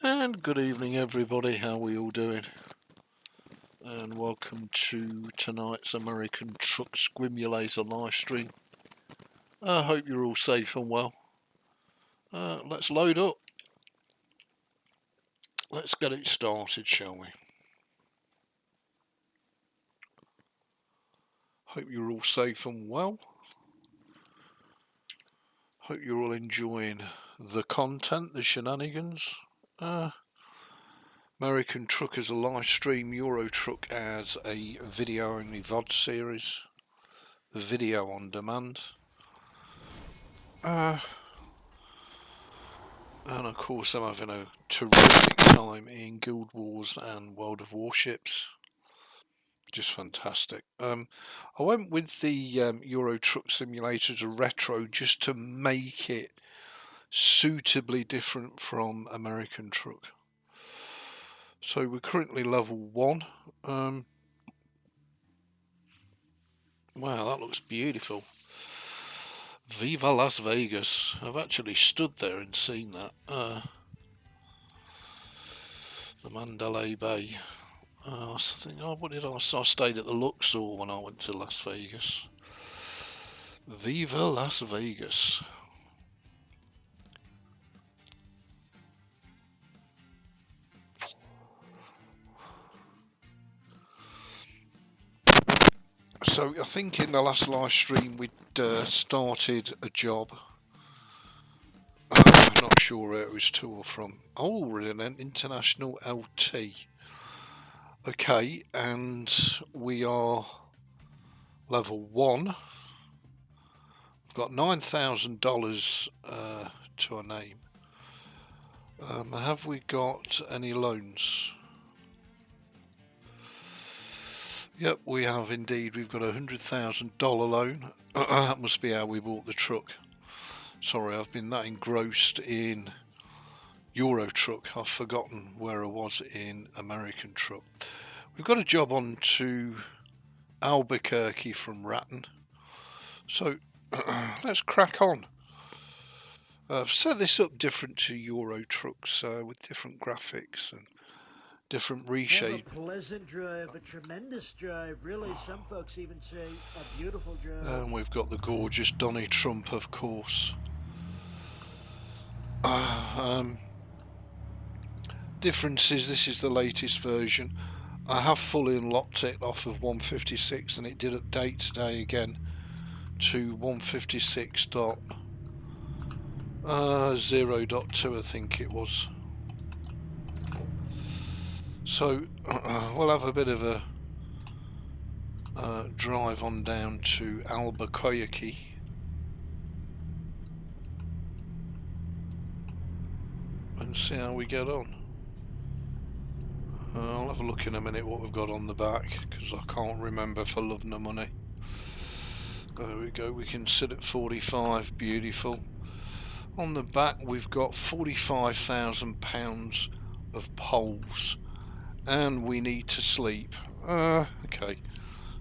And good evening everybody, how are we all doing? And welcome to tonight's American Truck Squimulator live stream. I hope you're all safe and well. Let's load up. Let's get it started, shall we? Hope you're all safe and well. Hope you're all enjoying the content, the shenanigans. American Truck as a live stream, Euro Truck as a video only VOD series, video on demand. And of course I'm having a terrific time in Guild Wars and World of Warships. Just fantastic. I went with the Euro Truck Simulator to retro just to make it suitably different from American Truck. So we're currently level 1. Wow, that looks beautiful. Viva Las Vegas. I've actually stood there and seen that. The Mandalay Bay. I think, what did I stayed at the Luxor when I went to Las Vegas. Viva Las Vegas. So I think in the last live stream we'd started a job. I'm not sure where it was to or from. Oh, we're in an international LT. Okay, and we are level 1. We've got $9,000 to our name. Have we got any loans? Yep, we have indeed. We've got a $100,000 loan. That must be how we bought the truck. Sorry, I've been that engrossed in Euro Truck. I've forgotten where I was in American Truck. We've got a job on to Albuquerque from Ratton. So let's crack on. I've set this up different to Euro Trucks with different graphics and different reshape. A pleasant drive, a tremendous drive, really. Some folks even say a beautiful drive. And we've got the gorgeous Donnie Trump, of course. Difference is this is the latest version. I have fully unlocked it off of 156 and it did update today again to 156.0.2 I think it was. So we'll have a bit of a drive on down to Albuquerque. And see how we get on. I'll have a look in a minute what we've got on the back because I can't remember for love nor money. There we go, we can sit at 45, beautiful. On the back we've got £45,000 of poles and we need to sleep. Okay,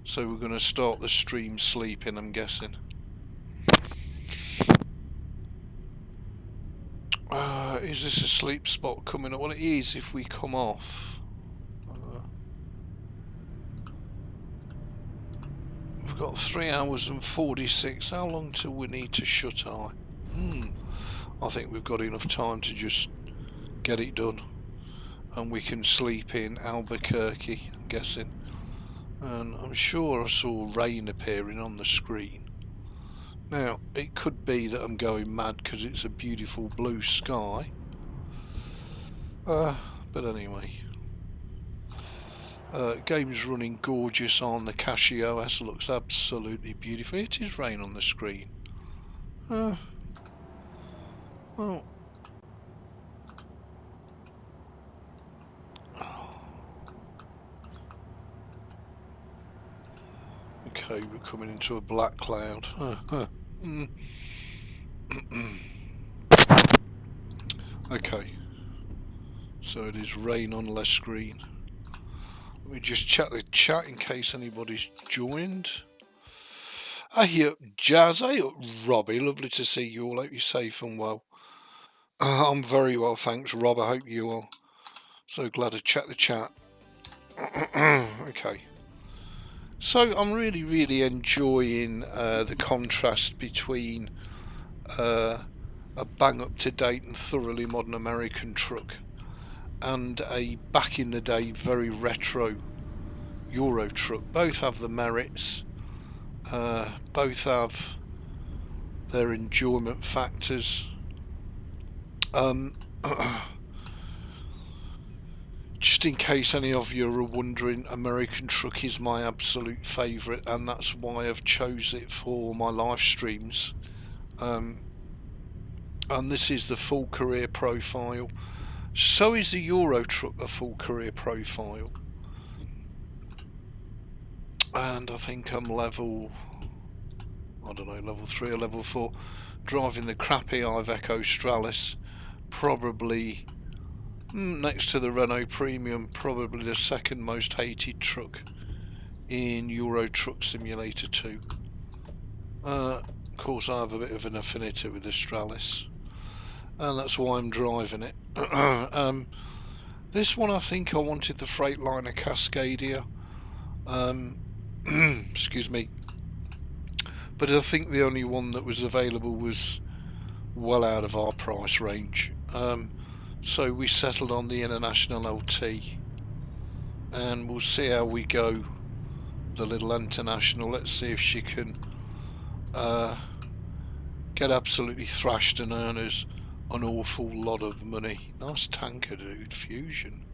so we're going to start the stream sleeping, I'm guessing. Is this a sleep spot coming up? Well, it is if we come off. We've got 3 hours and 46. How long till we need to shut eye? I think we've got enough time to just get it done. And we can sleep in Albuquerque, I'm guessing. And I'm sure I saw rain appearing on the screen. Now, it could be that I'm going mad because it's a beautiful blue sky. But anyway. Game's running gorgeous on the CachyOS, looks absolutely beautiful. It is rain on the screen. Well. Okay, we're coming into a black cloud. Okay. So it is rain on less screen. Let me just check the chat in case anybody's joined. Hey up Jazz, hey up Robbie, lovely to see you all, hope you're safe and well. I'm very well, thanks, Rob. I hope you are. So glad to check the chat. Okay. So I'm really enjoying the contrast between a bang up to date and thoroughly modern American truck and a back in the day very retro Euro truck. Both have the merits, both have their enjoyment factors. Just in case any of you are wondering, American Truck is my absolute favourite, and that's why I've chose it for my live streams. And this is the full career profile. So is the Euro Truck a full career profile. And I think I'm level, I don't know, level 3 or level 4, driving the crappy Iveco Stralis, probably next to the Renault Premium, probably the second most hated truck in Euro Truck Simulator 2. Of course I have a bit of an affinity with the Stralis, and that's why I'm driving it. This one I think I wanted the Freightliner Cascadia, excuse me, but I think the only one that was available was well out of our price range. So we settled on the International LT, and we'll see how we go. The little International, let's see if she can get absolutely thrashed and earn us an awful lot of money. Nice tanker, dude. Fusion.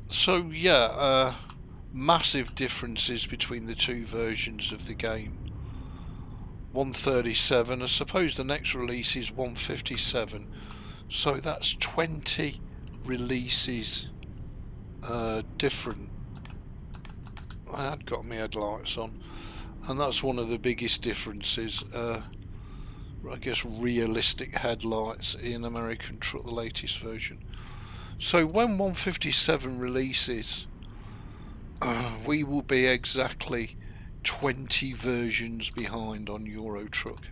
So yeah, massive differences between the two versions of the game. 137, I suppose the next release is 157, so that's 20 releases different. I had got my headlights on, and that's one of the biggest differences. I guess realistic headlights in American Truck, the latest version. So when 157 releases, we will be exactly 20 versions behind on Euro Truck.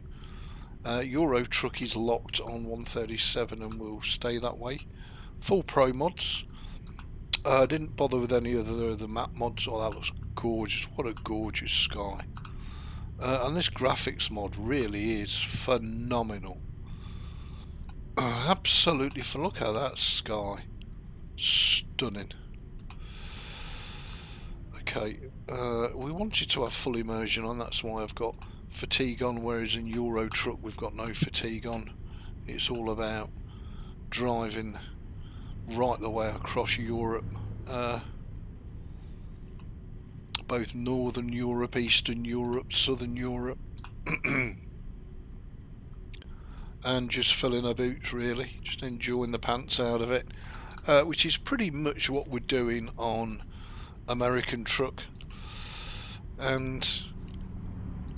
Euro Truck is locked on 137 and will stay that way. Full pro mods. I didn't bother with any other of the map mods. Oh, that looks gorgeous. What a gorgeous sky. And this graphics mod really is phenomenal. Absolutely, look at that sky. Stunning. Okay, we wanted to have full immersion on, that's why I've got fatigue on, whereas in Euro Truck we've got no fatigue on. It's all about driving right the way across Europe, both Northern Europe, Eastern Europe, Southern Europe, and just filling our boots really, just enjoying the pants out of it, which is pretty much what we're doing on American Truck. And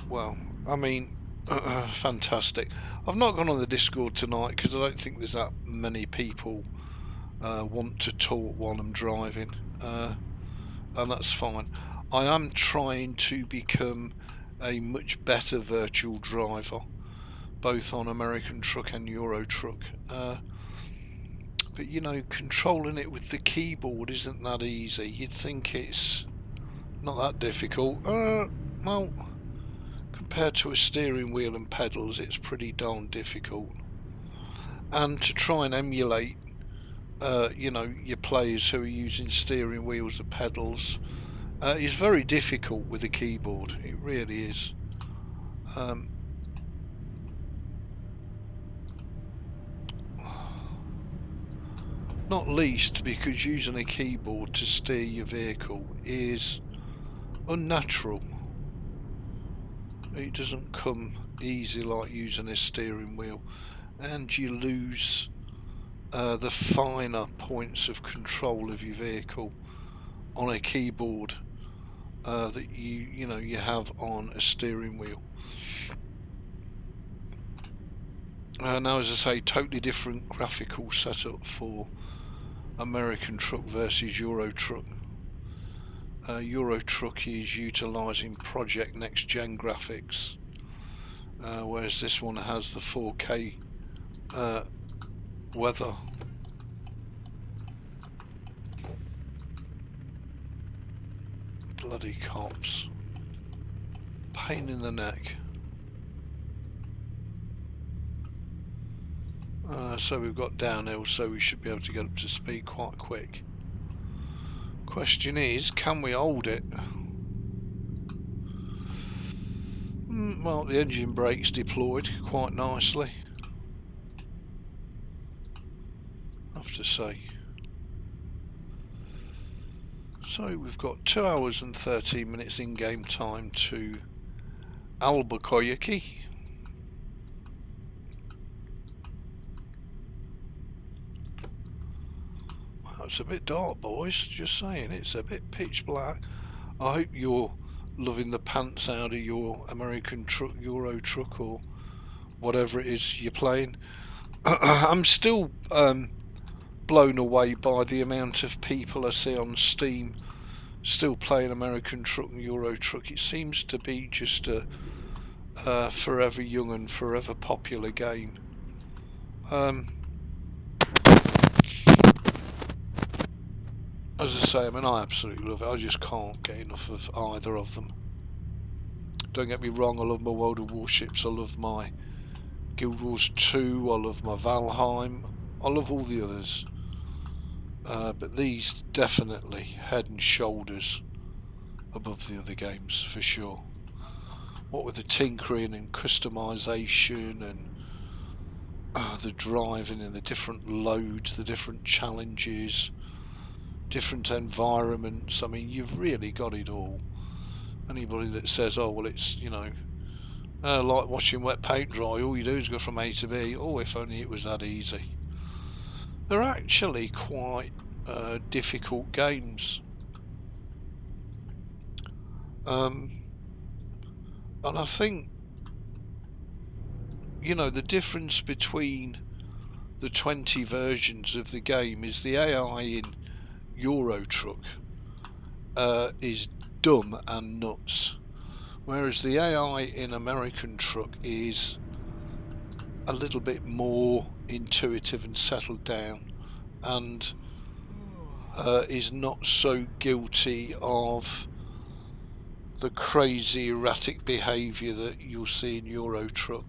well, I mean, fantastic. I've not gone on the Discord tonight because I don't think there's that many people want to talk while I'm driving, and that's fine. I am trying to become a much better virtual driver, both on American Truck and Euro Truck, but you know, controlling it with the keyboard isn't that easy. You'd think it's not that difficult. Well, compared to a steering wheel and pedals, it's pretty darn difficult. And to try and emulate, you know, your players who are using steering wheels and pedals is very difficult with a keyboard. It really is. Not least because using a keyboard to steer your vehicle is unnatural. It doesn't come easy like using a steering wheel, and you lose the finer points of control of your vehicle on a keyboard that you have on a steering wheel. Now, as I say, totally different graphical setup for American Truck versus Euro Truck. Euro Truck is utilising Project Next Gen graphics, whereas this one has the 4K weather. Bloody cops. Pain in the neck. So we've got downhill, so we should be able to get up to speed quite quick. Question is, can we hold it? Well, the engine brake's deployed quite nicely, I have to say. So we've got 2 hours and 13 minutes in-game time to Albuquerque. Wow, it's a bit dark, boys, just saying, it's a bit pitch black. I hope you're loving the pants out of your American truck, Euro truck, or whatever it is you're playing. I'm still blown away by the amount of people I see on Steam still playing American truck and Euro truck. It seems to be just a forever young and forever popular game. As I say, I mean, I absolutely love it. I just can't get enough of either of them. Don't get me wrong, I love my World of Warships, I love my Guild Wars 2, I love my Valheim, I love all the others. But these definitely head and shoulders above the other games, for sure. What with the tinkering and customization and the driving and the different loads, the different challenges, different environments. I mean, you've really got it all. Anybody that says, oh well, it's, you know, like watching wet paint dry, all you do is go from A to B, oh if only it was that easy. They're actually quite difficult games, and I think, you know, the difference between the 20 versions of the game is the AI in Euro Truck is dumb and nuts, whereas the AI in American Truck is a little bit more intuitive and settled down, and is not so guilty of the crazy erratic behaviour that you'll see in Euro Truck.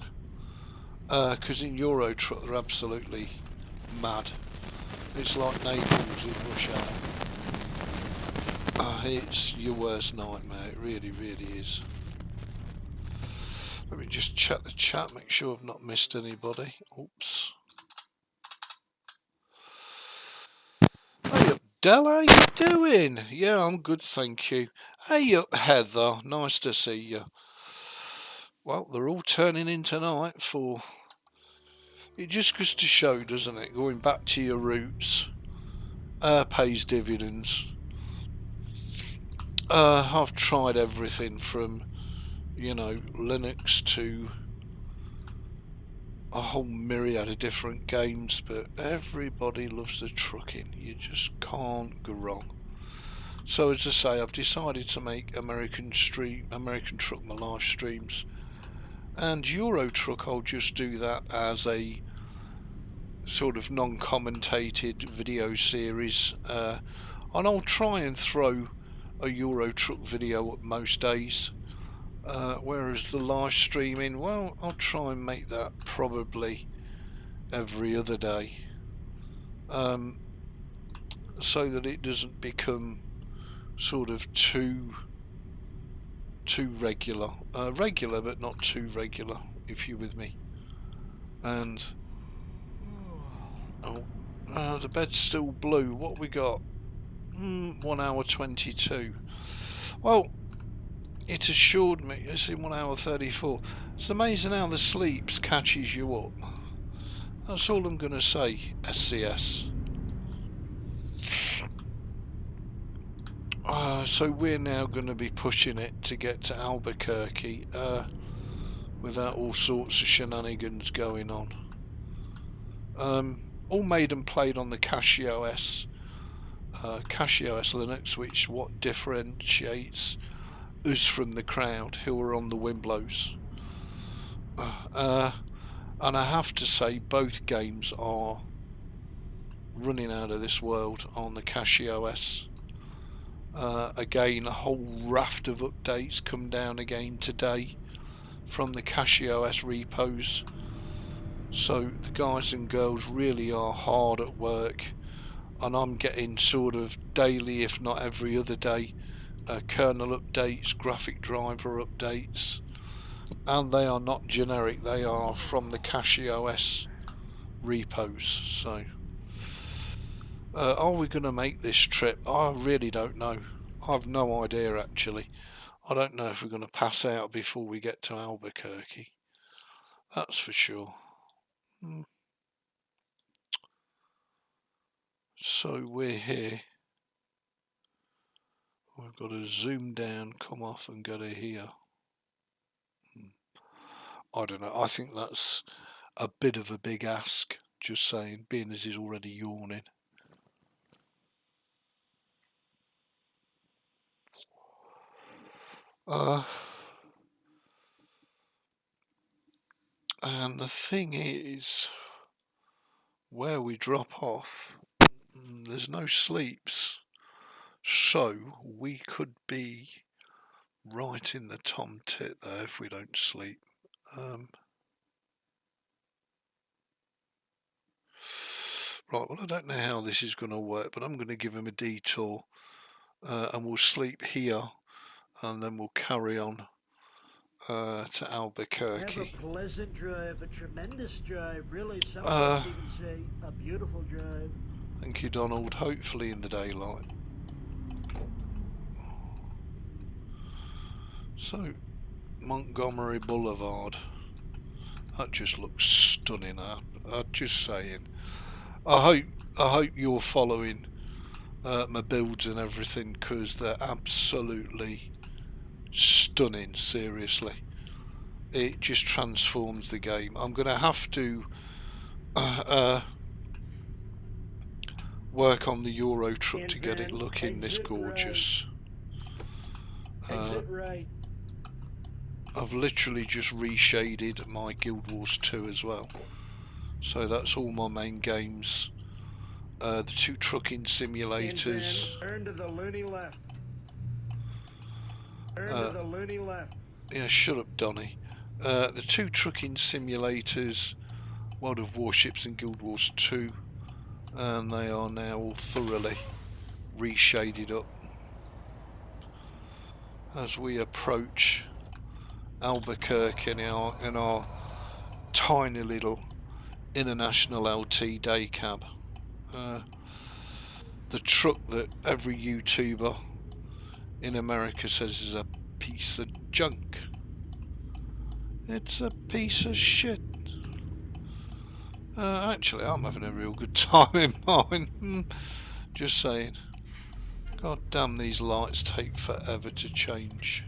Because in Euro Truck they're absolutely mad. It's like Naples in rush hour. It's your worst nightmare, it really, really is. Let me just check the chat, make sure I've not missed anybody. Oops. Hey up, Del, how you doing? Yeah, I'm good, thank you. Hey up, Heather, nice to see you. Well, they're all turning in tonight for... It just goes to show, doesn't it? Going back to your roots pays dividends. I've tried everything from, you know, Linux to a whole myriad of different games, but everybody loves the trucking. You just can't go wrong. So as I say, I've decided to make American Truck my live streams, and Euro Truck I'll just do that as a sort of non-commentated video series, and I'll try and throw a Euro Truck video up most days, whereas the live streaming, well, I'll try and make that probably every other day, so that it doesn't become sort of too regular, regular but not too regular, if you're with me. And the bed's still blue. What we got? 1 hour 22. Well, it assured me it's in 1 hour 34. It's amazing how the sleeps catches you up. That's all I'm gonna say, SCS. So we're now going to be pushing it to get to Albuquerque without all sorts of shenanigans going on. All made and played on the CachyOS Linux, which what differentiates us from the crowd who are on the Wimblows. and I have to say both games are running out of this world on the CachyOS. Again, a whole raft of updates come down again today from the CachyOS repos. So the guys and girls really are hard at work, and I'm getting sort of daily, if not every other day, kernel updates, graphic driver updates, and they are not generic, they are from the CachyOS repos. So are we going to make this trip? I really don't know. I've no idea actually. I don't know if we're going to pass out before we get to Albuquerque. That's for sure. So we're here. We've got to zoom down, come off and go to here. I don't know. I think that's a bit of a big ask, just saying, being as he's already yawning. And the thing is, where we drop off, there's no sleeps, so we could be right in the tom tit there if we don't sleep. Right, well, I don't know how this is going to work, but I'm going to give him a detour, and we'll sleep here, and then we'll carry on to Albuquerque. Have a pleasant drive, a tremendous drive, really. Some folks even say a beautiful drive. Thank you, Donald. Hopefully in the daylight. So, Montgomery Boulevard. That just looks stunning. I'm just saying. I hope you're following my builds and everything, because they're absolutely stunning. Seriously, it just transforms the game. I'm gonna have to work on the Euro truck to get it looking this gorgeous. Exit right. I've literally just reshaded my Guild Wars 2 as well. So that's all my main games. The two trucking simulators. Turn to the loony left. Turn to the loony left. Yeah, shut up, Donny. The two trucking simulators, World of Warships and Guild Wars 2, and they are now all thoroughly reshaded up as we approach Albuquerque in our tiny little international LT day cab. The truck that every YouTuber in America says is a piece of junk. It's a piece of shit. Actually, I'm having a real good time in mine. Just saying. God damn, these lights take forever to change.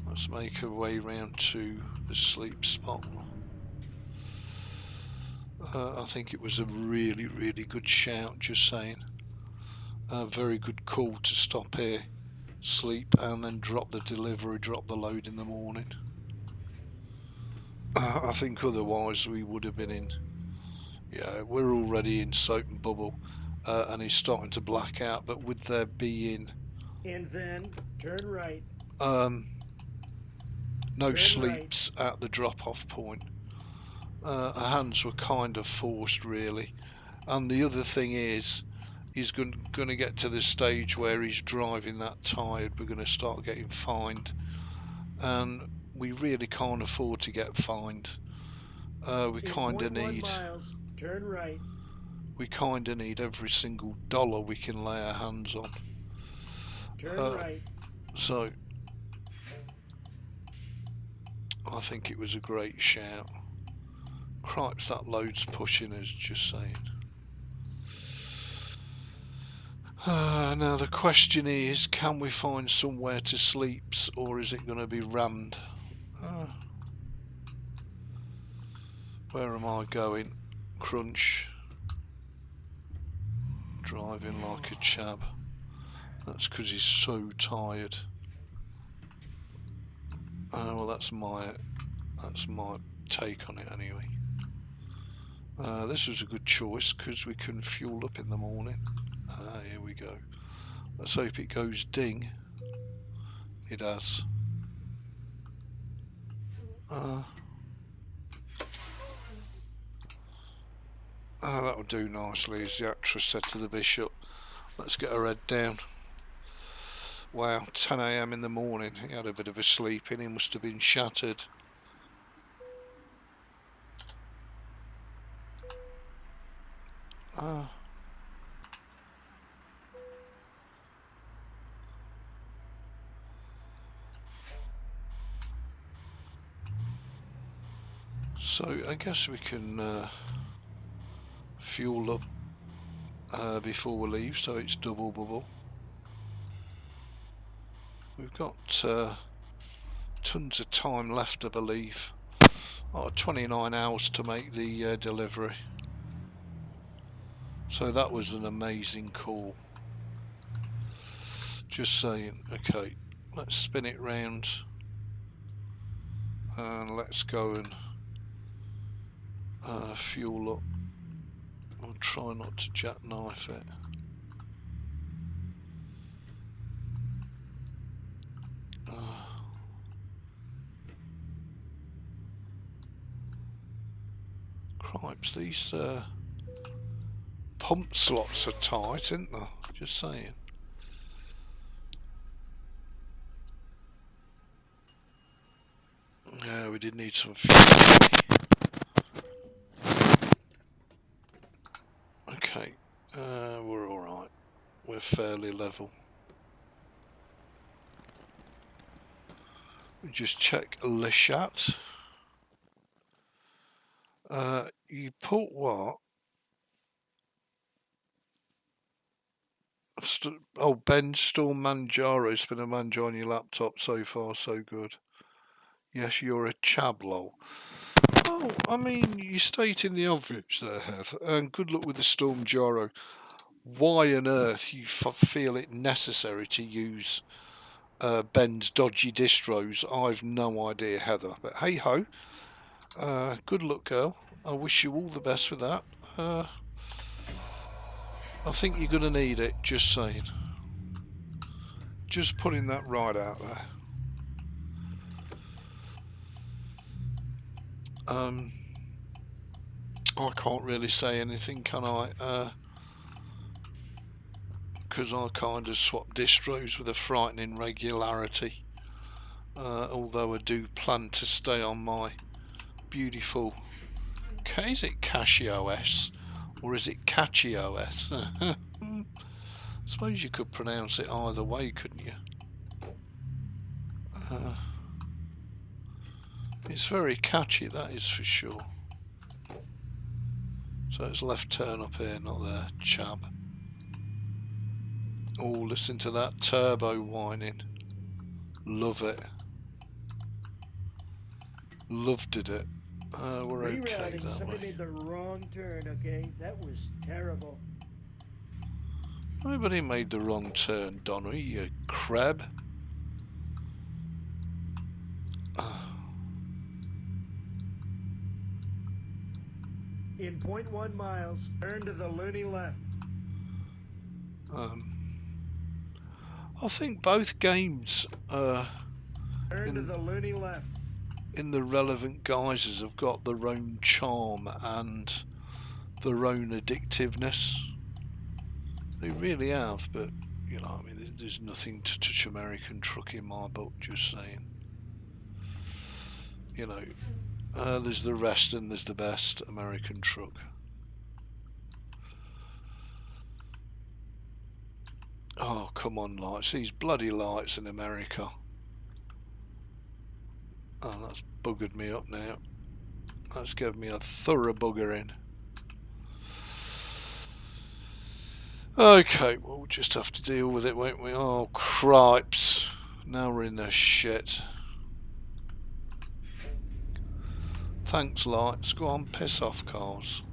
Let's make our way round to the sleep spot. I think it was a really, really good shout, just saying. A very good call to stop here, sleep, and then drop the delivery, drop the load in the morning. I think otherwise we would have been in, yeah, we're already in soap and bubble, and he's starting to black out, but with there being And then turn right. No sleeps at the drop-off point. Our hands were kind of forced, really. And the other thing is, he's going to get to the stage where he's driving that tired. We're going to start getting fined, and we really can't afford to get fined. We kind of need. Turn right. We kind of need every single dollar we can lay our hands on. Turn right. So I think it was a great shout. Cripes, that load's pushing us, just saying. Now the question is, can we find somewhere to sleep, or is it going to be rammed? Where am I going? Crunch. Driving like a chap. That's because he's so tired. Well, that's my take on it anyway. This was a good choice because we can fuel up in the morning. Here we go. Let's hope it goes ding. It has. That would do nicely, as the actress said to the bishop. Let's get her head down. Wow, 10 AM in the morning. He had a bit of a sleep in. He must have been shattered. So I guess we can fuel up before we leave, so it's double bubble. We've got tons of time left, I believe. 29 hours to make the delivery. So that was an amazing call. Just saying. Okay, let's spin it round and let's go and fuel up. I'll try not to jackknife it. Cripes, these pump slots are tight, aren't they? Just saying. Yeah, we did need some fuel. Okay, we're alright. We're fairly level. We just check Le Chat. You put what? Oh, Ben Storm Manjaro. It's been a Manjaro on your laptop so far, so good. Yes, you're a chablo. Oh, I mean, you're stating the obvious there, Heath. And good luck with the Storm Jaro. Why on earth you feel it necessary to use Ben's dodgy distros, I've no idea, Heather. But hey ho, good luck, girl. I wish you all the best with that. I think you're going to need it, just saying. Just putting that right out there. I can't really say anything, can I? Because I kind of swap distros with a frightening regularity. Although I do plan to stay on my beautiful... Okay, is it CachyOS? Or is it CachyOS? I suppose you could pronounce it either way, couldn't you? It's very catchy, that is for sure. So it's left turn up here, not there, chab. Oh, listen to that turbo whining. Love it. Loved it. We're okay that Somebody way. made the wrong turn, okay? That was terrible. Nobody made the wrong turn, Donny, you crab. In 0.1 miles, turn to the loony left. I think both games turn to the loony left. In the relevant guises have got their own charm and their own addictiveness. They really have, but you know, I mean, there's nothing to touch American Truck in my book, just saying. You know, there's the rest and there's the best American Truck. Oh, come on, lights. These bloody lights in America. Oh, that's buggered me up now. That's given me a thorough buggering. Okay, well, we'll just have to deal with it, won't we? Oh, cripes. Now we're in the shit. Thanks, lights. Go on, piss off, cars.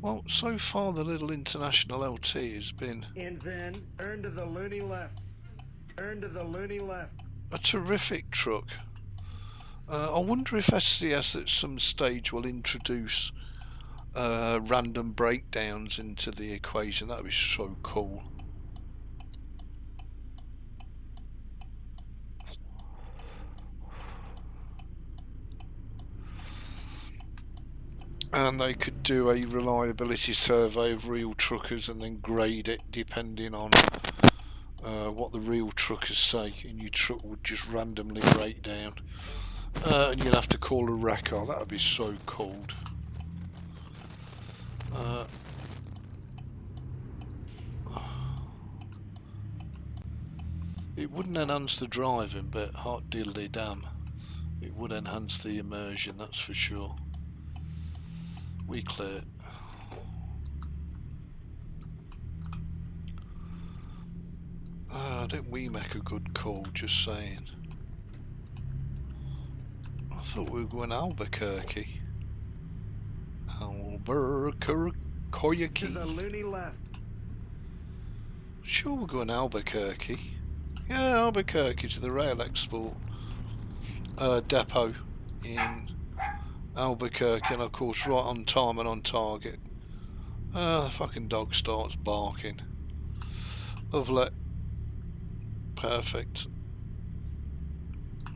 Well, so far the little international LT has been And then turn to the loony left. Turn to the loony left. a terrific truck. I wonder if SCS at some stage will introduce random breakdowns into the equation. That would be so cool. And they could do a reliability survey of real truckers and then grade it depending on what the real truckers say, and your truck would just randomly break down. And you'd have to call a wrecker. That would be so cool. It wouldn't enhance the driving, but hot diddly damn, it would enhance the immersion, that's for sure. We clear. Didn't we make a good call, just saying. I thought we were going Albuquerque. Albuquerque. To the loony left. Sure, we're going Albuquerque. Yeah, Albuquerque to the rail export depot in Albuquerque, and of course right on time and on target. The fucking dog starts barking. Lovely. Perfect.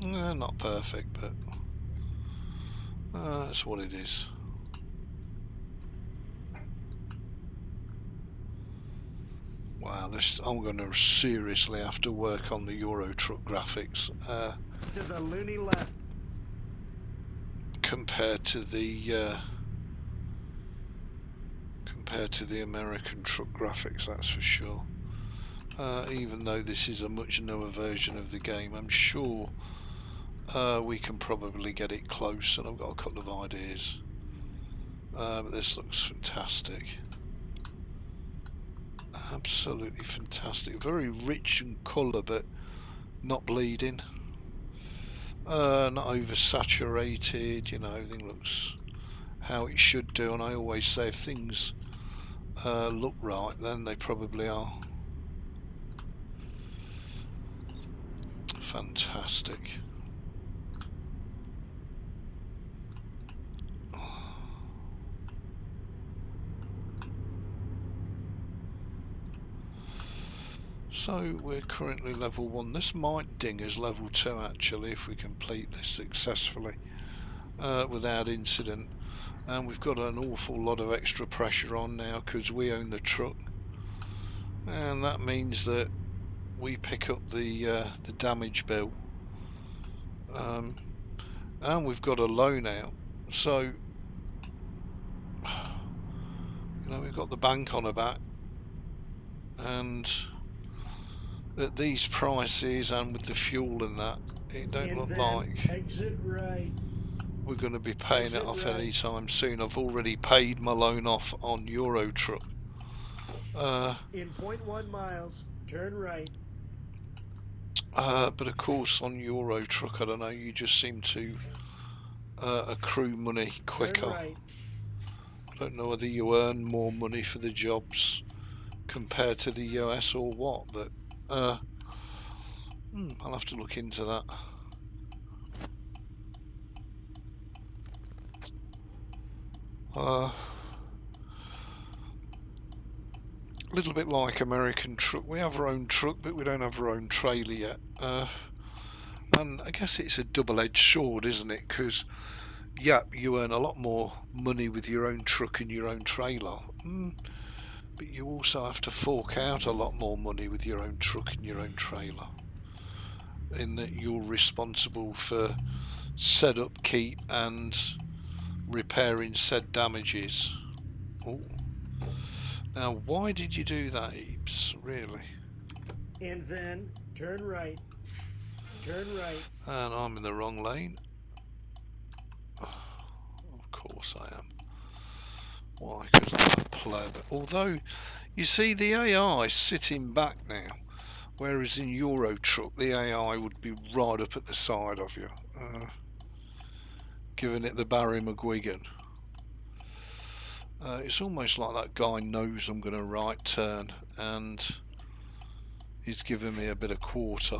Not perfect, but that's what it is. Wow, this, I'm going to seriously have to work on the Euro truck graphics. To the loony left. Compared to the American truck graphics, that's for sure. Even though this is a much newer version of the game, I'm sure we can probably get it close, and I've got a couple of ideas. But this looks fantastic. Absolutely fantastic. Very rich in colour, but not bleeding. Not oversaturated, you know, everything looks how it should do, and I always say if things look right, then they probably are. Fantastic. So we're currently level 1. This might ding as level 2 actually if we complete this successfully without incident. And we've got an awful lot of extra pressure on now because we own the truck, and that means that we pick up the damage bill, and we've got a loan out, so you know we've got the bank on our back, and at these prices and with the fuel and that, it don't look like Exit right. we're going to be paying it off anytime soon. I've already paid my loan off on Euro truck. In 0.1 miles, turn right. But of course on Euro truck, I don't know, you just seem to accrue money quicker. Right. I don't know whether you earn more money for the jobs compared to the US or what, but I'll have to look into that. A little bit like American truck, we have our own truck but we don't have our own trailer yet, and I guess it's a double-edged sword, isn't it, because yeah, you earn a lot more money with your own truck and your own trailer, but you also have to fork out a lot more money with your own truck and your own trailer, in that you're responsible for said upkeep and repairing said damages. Oh. Now, why did you do that, Ebeez? Really? And then turn right. Turn right. And I'm in the wrong lane. Of course I am. Why? Because I'm a pleb. Although, you see, the AI is sitting back now, whereas in Euro Truck, the AI would be right up at the side of you, giving it the Barry McGuigan. It's almost like that guy knows I'm going to right turn and he's giving me a bit of quarter.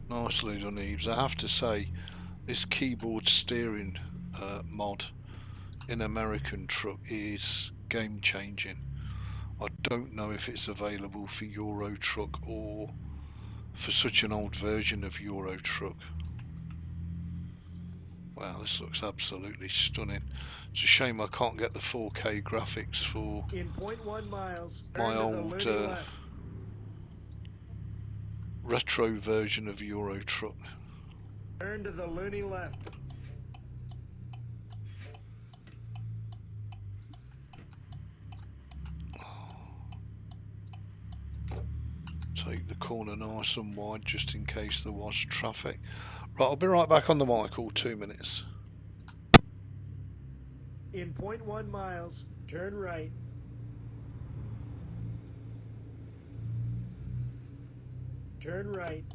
Nicely done, Ebeez. I have to say, this keyboard steering mod in American truck is game changing. I don't know if it's available for Euro truck or for such an old version of Euro truck. Wow, this looks absolutely stunning. It's a shame I can't get the 4K graphics for In 0.1 miles, my turn to the old loony left. retro version of Euro truck. Turn to the loony left. Take the corner nice and wide just in case there was traffic. Right, I'll be right back on the mic, all 2 minutes. In 0.1 miles, turn right. Turn right.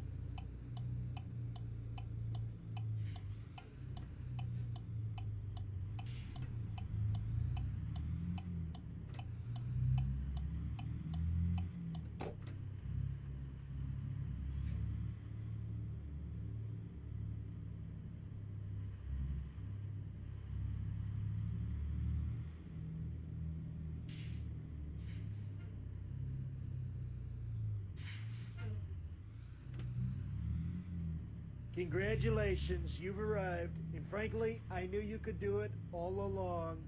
Congratulations, you've arrived. And frankly, I knew you could do it all along.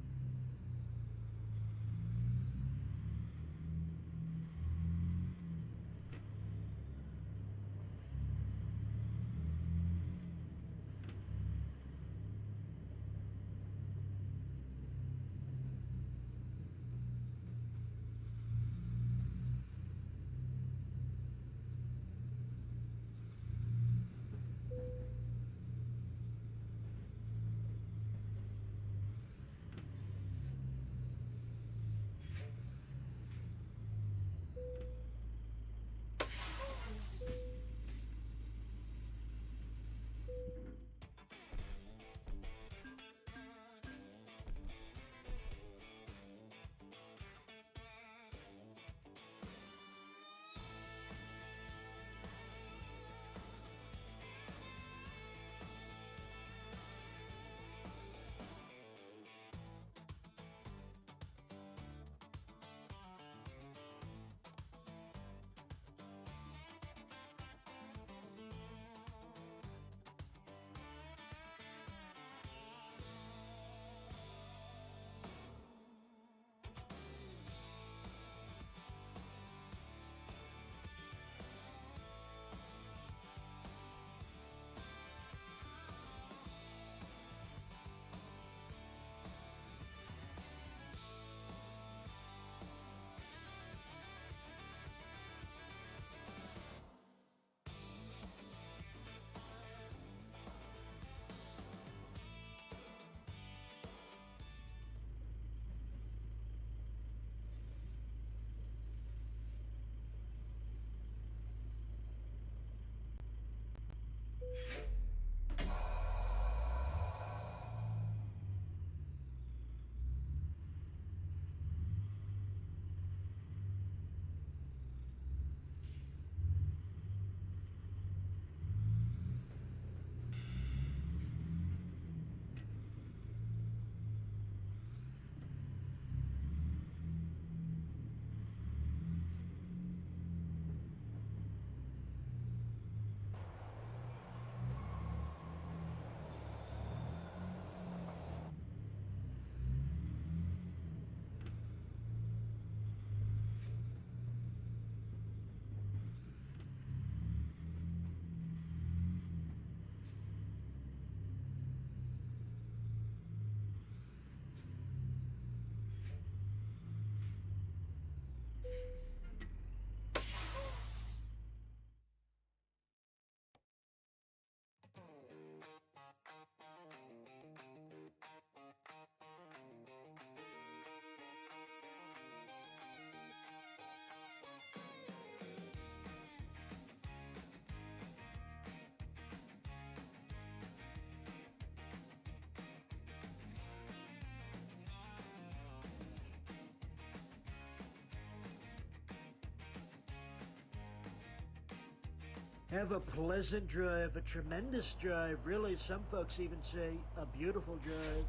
Have a pleasant drive, a tremendous drive. Really, some folks even say a beautiful drive.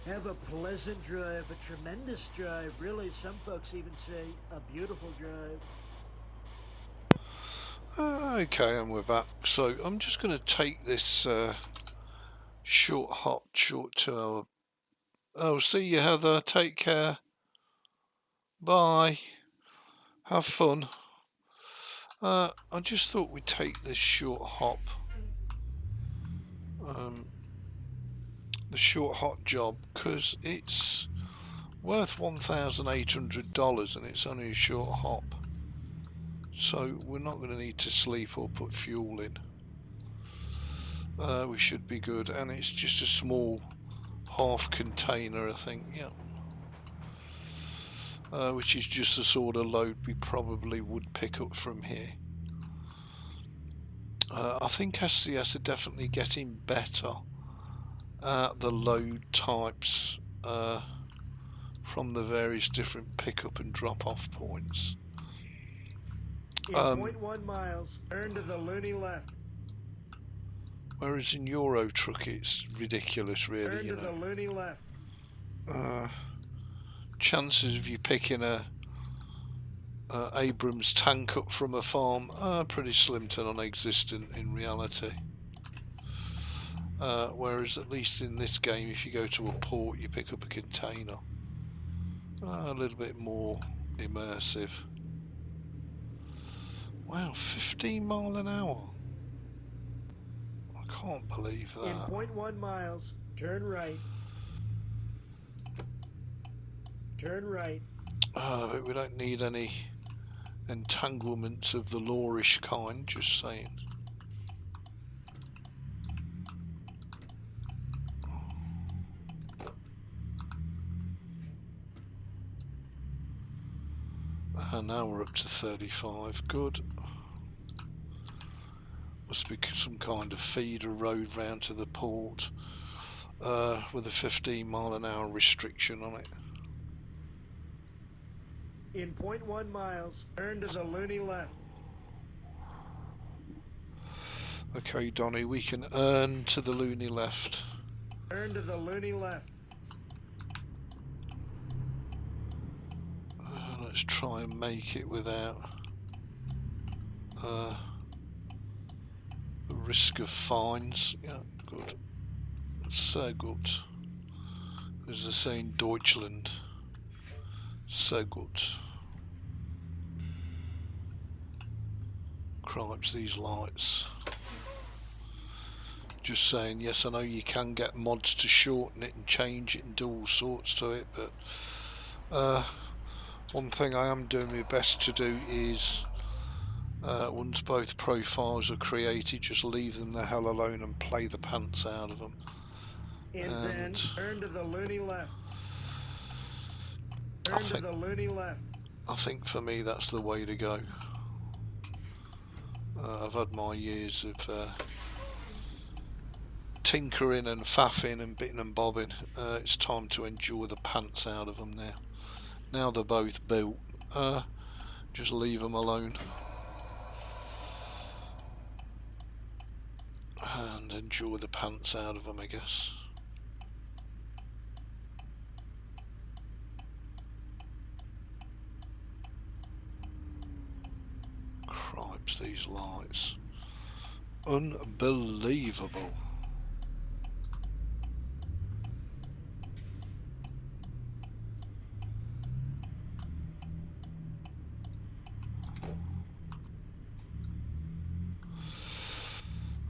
Have a pleasant drive, a tremendous drive. Really, some folks even say a beautiful drive. Okay, and we're back. So I'm just going to take this short 2 hour. Oh, see you, Heather. Take care. Bye. Have fun. I just thought we'd take this short hop. The short hop job, because it's worth $1,800 and it's only a short hop. So we're not going to need to sleep or put fuel in. We should be good, and it's just a small half container, I think. Yeah. Which is just the sort of load we probably would pick up from here. I think SCS are definitely getting better at the load types from the various different pickup and drop off points. In 0.1 miles, turn to the loony left. Whereas in Euro Truck it's ridiculous, really. Turn to the loony left. Chances of you picking a Abrams tank up from a farm are pretty slim to non-existent in reality. Whereas at least in this game, if you go to a port, you pick up a container. A little bit more immersive. Wow, 15 mile an hour. I can't believe that. In 0.1 miles, turn right. Turn right. But we don't need any entanglements of the lawish kind, just saying. Now we're up to 35, good. Must be some kind of feeder road round to the port with a 15 mile an hour restriction on it. In 0.1 miles, turn to the loony left. Okay, Donny, we can earn to the loony left. Turn to the loony left. Let's try and make it without the risk of fines. Yeah, good. Sehr gut. As they say in Deutschland. Sehr gut. Cripes, these lights. Just saying, yes, I know you can get mods to shorten it and change it and do all sorts to it, but one thing I am doing my best to do is once both profiles are created, just leave them the hell alone and play the pants out of them. And then turn to the loony left. Turn to the loony left. I think for me that's the way to go. I've had my years of tinkering and faffing and bitting and bobbing. It's time to enjoy the pants out of them now. Now they're both built, just leave them alone and enjoy the pants out of them, I guess. lights, these lights. Unbelievable.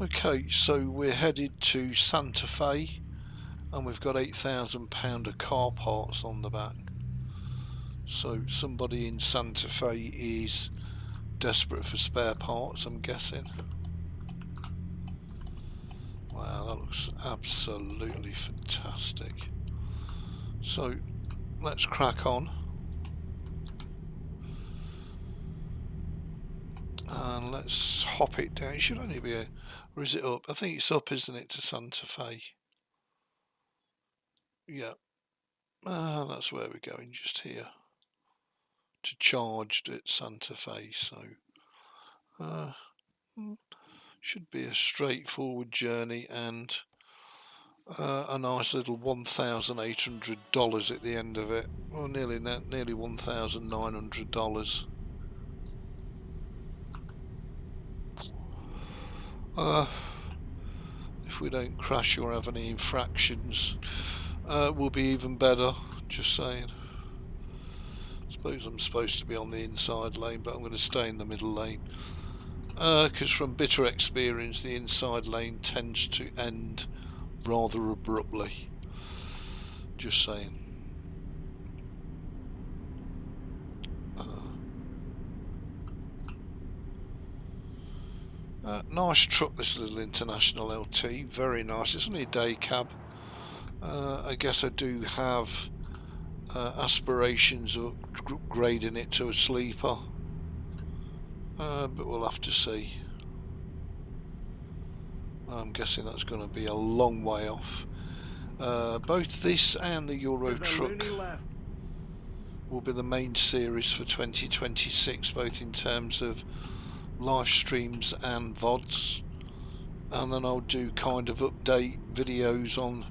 Okay, so we're headed to Santa Fe, and we've got £8,000 of car parts on the back. So somebody in Santa Fe is desperate for spare parts, I'm guessing. Wow, that looks absolutely fantastic. So let's crack on. And let's hop it down. It should only be a... or is it up? I think it's up, isn't it, to Santa Fe? Yeah. That's where we're going, just here. To Charged at Santa Fe, so... should be a straightforward journey, and a nice little $1,800 at the end of it. Well, nearly $1,900. If we don't crash or have any infractions, will be even better, just saying. I suppose I'm supposed to be on the inside lane, but I'm going to stay in the middle lane, because from bitter experience the inside lane tends to end rather abruptly, just saying. Nice truck, this little International LT, very nice. It's only a day cab. I guess I do have aspirations of upgrading it to a sleeper, but we'll have to see. I'm guessing that's going to be a long way off. Both this and the Euro truck will be the main series for 2026, both in terms of live streams and VODs, and then I'll do kind of update videos on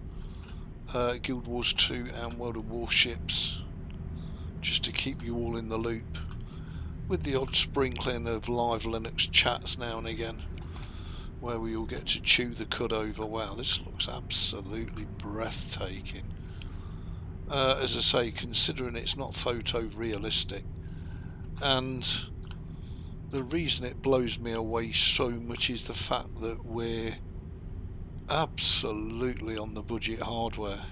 Guild Wars 2 and World of Warships, just to keep you all in the loop, with the odd sprinkling of live Linux chats now and again, where we all get to chew the cud over. Wow, this looks absolutely breathtaking. As I say, considering it's not photorealistic, and the reason it blows me away so much is the fact that we're absolutely on the budget hardware.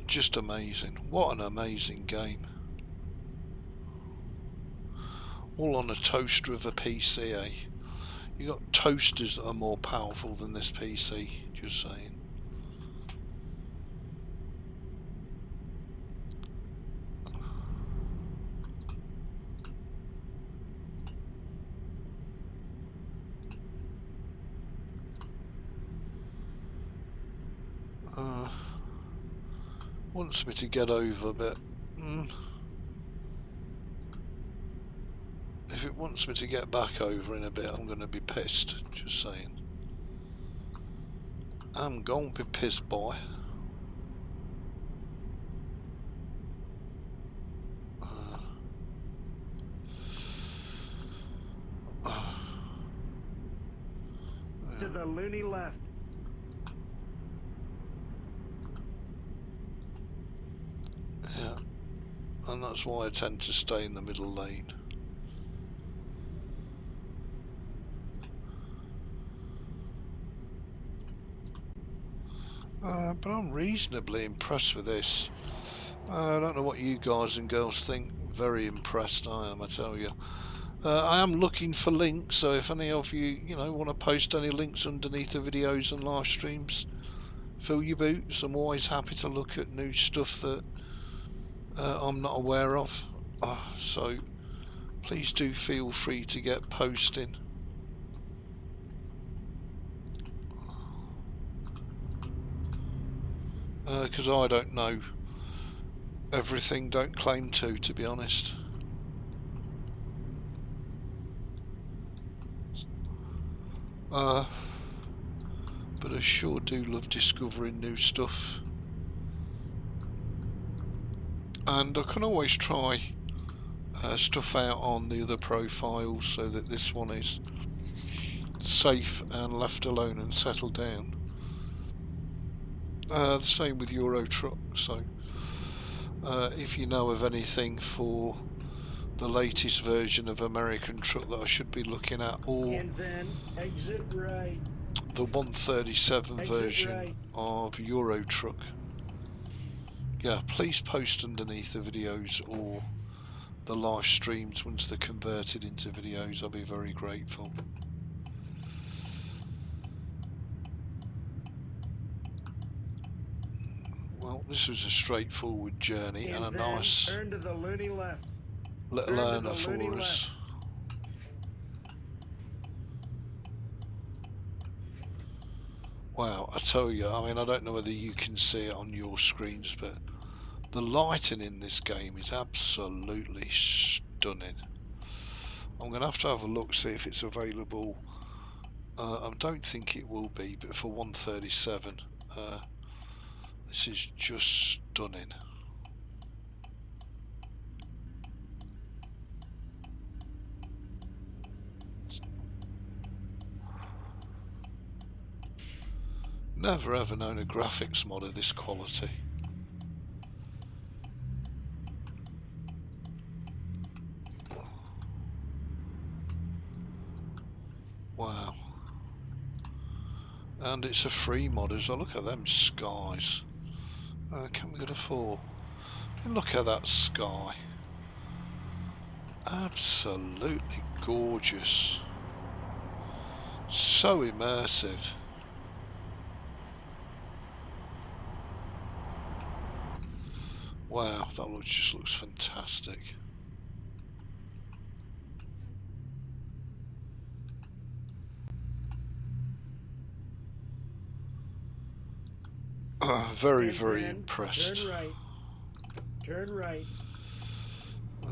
Just amazing. What an amazing game. All on a toaster of a PC, eh? You got toasters that are more powerful than this PC, just saying. Wants me to get over, but if it wants me to get back over in a bit, I'm going to be pissed, just saying. I'm going to be pissed, boy. To the loony left. Yeah, and that's why I tend to stay in the middle lane. But I'm reasonably impressed with this. I don't know what you guys and girls think. Very impressed I am, I tell you. I am looking for links, so if any of you, want to post any links underneath the videos and live streams, fill your boots. I'm always happy to look at new stuff that I'm not aware of. So please do feel free to get posting. Because I don't know everything, don't claim to be honest. But I sure do love discovering new stuff. And I can always try stuff out on the other profiles so that this one is safe and left alone and settled down. The same with Euro Truck. So if you know of anything for the latest version of American Truck that I should be looking at, or And then exit right. the 137 Exit version right. of Euro Truck, yeah, please post underneath the videos or the live streams once they're converted into videos. I'll be very grateful. Well, this was a straightforward journey and a nice turn to the loony left. little learner for us. Wow, I tell you, I mean, I don't know whether you can see it on your screens, but the lighting in this game is absolutely stunning. I'm going to have a look, see if it's available. I don't think it will be, but for 137, this is just stunning. Never ever known a graphics mod of this quality. Wow. And it's a free mod as well. Look at them skies. Can we get a 4? And look at that sky. Absolutely gorgeous. So immersive. Wow, that just looks fantastic. Very, very impressed. Turn right. Turn right.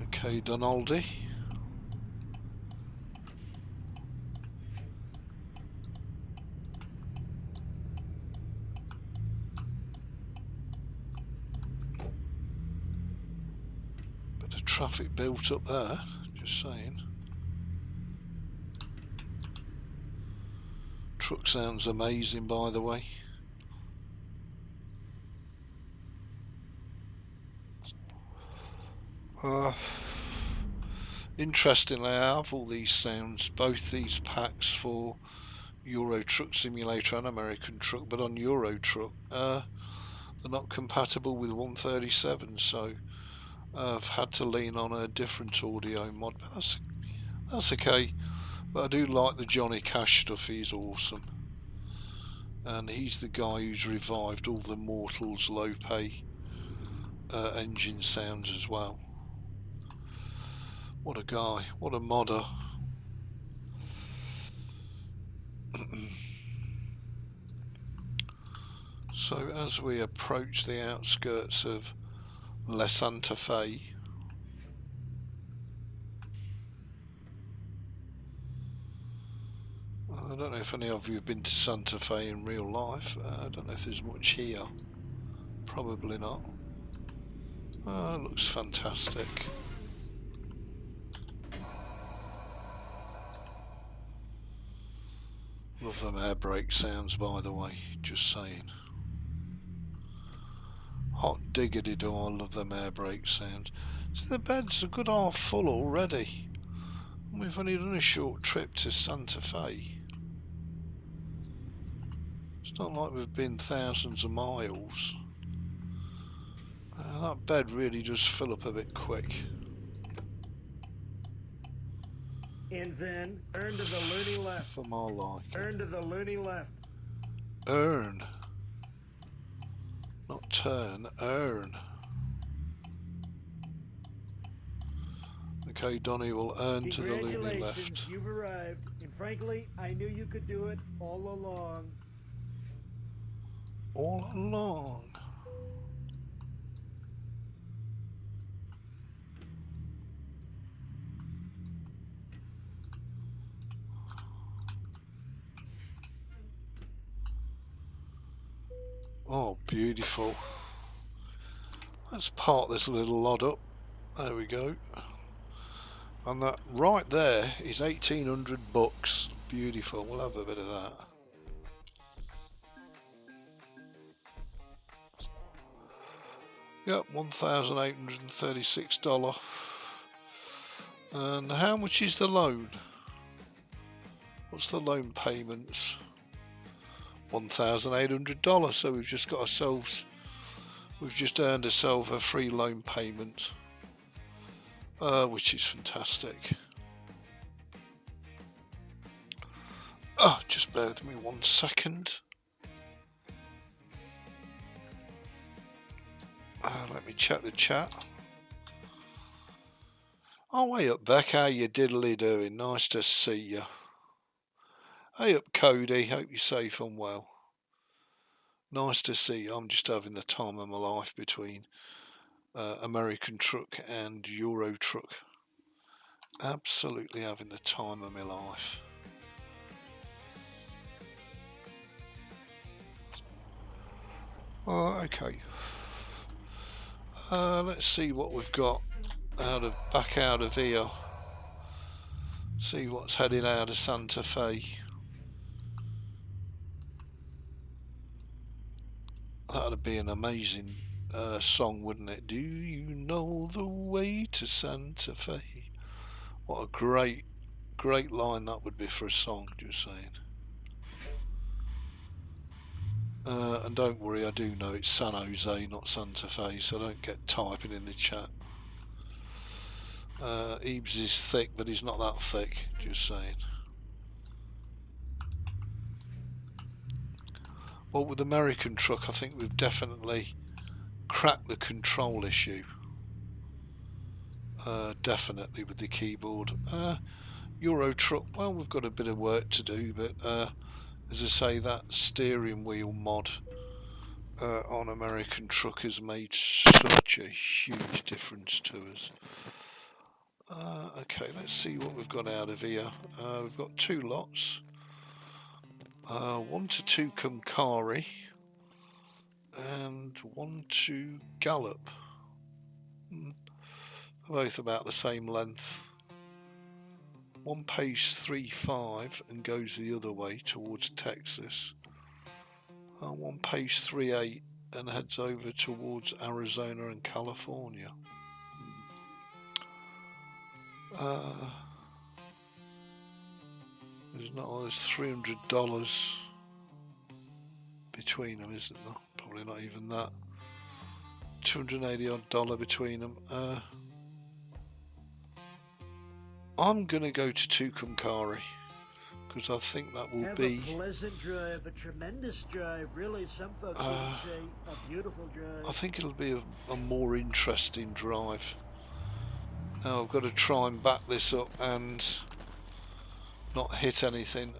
Okay, Donaldi. Bit of traffic built up there, just saying. Truck sounds amazing, by the way. Interestingly, I have all these sounds, both these packs for Euro Truck Simulator and American Truck, but on Euro Truck they're not compatible with 137, so I've had to lean on a different audio mod, but that's okay. But I do like the Johnny Cash stuff. He's awesome, and he's the guy who's revived all the Mortals low pay engine sounds as well. What a guy, what a modder. So as we approach the outskirts of Le Santa Fe, I don't know if any of you have been to Santa Fe in real life. I don't know if there's much here. Probably not. It looks fantastic. Love them air brake sounds, by the way, just saying. Hot diggity do, I love them air brake sounds. See, the bed's a good half full already. And we've only done a short trip to Santa Fe. It's not like we've been thousands of miles. That bed really does fill up a bit quick. And then turn to the loony left. For my liking. Turn to the loony left. Earn. Not turn, earn. Okay, Donnie will earn to the loony left. You've arrived, and frankly, I knew you could do it all along. All along. Oh, beautiful. Let's part this little lot up. There we go. And that right there is 1,800 bucks. Beautiful. We'll have a bit of that. Yep, $1,836. And how much is the loan? What's the loan payments? $1,800. So we've just got ourselves, we've just earned ourselves a free loan payment, which is fantastic. Oh, just bear with me 1 second. Let me check the chat. Oh, way up, Beck. How you diddly doing? Nice to see you. Hey up, Cody. Hope you're safe and well. Nice to see you. I'm just having the time of my life between American Truck and Euro Truck. Absolutely having the time of my life. Okay. Let's see what we've got back out of here. See what's heading out of Santa Fe. That'd be an amazing song, wouldn't it? Do you know the way to Santa Fe? What a great line that would be for a song, just saying. And don't worry, I do know it's San Jose, not Santa Fe, so don't get typing in the chat. Ebeez is thick, but he's not that thick, just saying. Well, with American Truck, I think we've definitely cracked the control issue. Definitely with the keyboard. Euro Truck, well, we've got a bit of work to do, but as I say, that steering wheel mod on American Truck has made such a huge difference to us. Okay, let's see what we've got out of here. We've got 2 lots. 1 to 2 Campari and 1 to Gallop. Both about the same length. One pays 3.5 and goes the other way towards Texas. One pays 3.8 and heads over towards Arizona and California. There's $300 between them, isn't there? Probably not even that. $280 odd between them. I'm gonna go to 2 Campari because I think that will be a pleasant drive, a tremendous drive. Really, some folks even say a beautiful drive. I think it'll be a more interesting drive. Now I've got to try and back this up and not hit anything.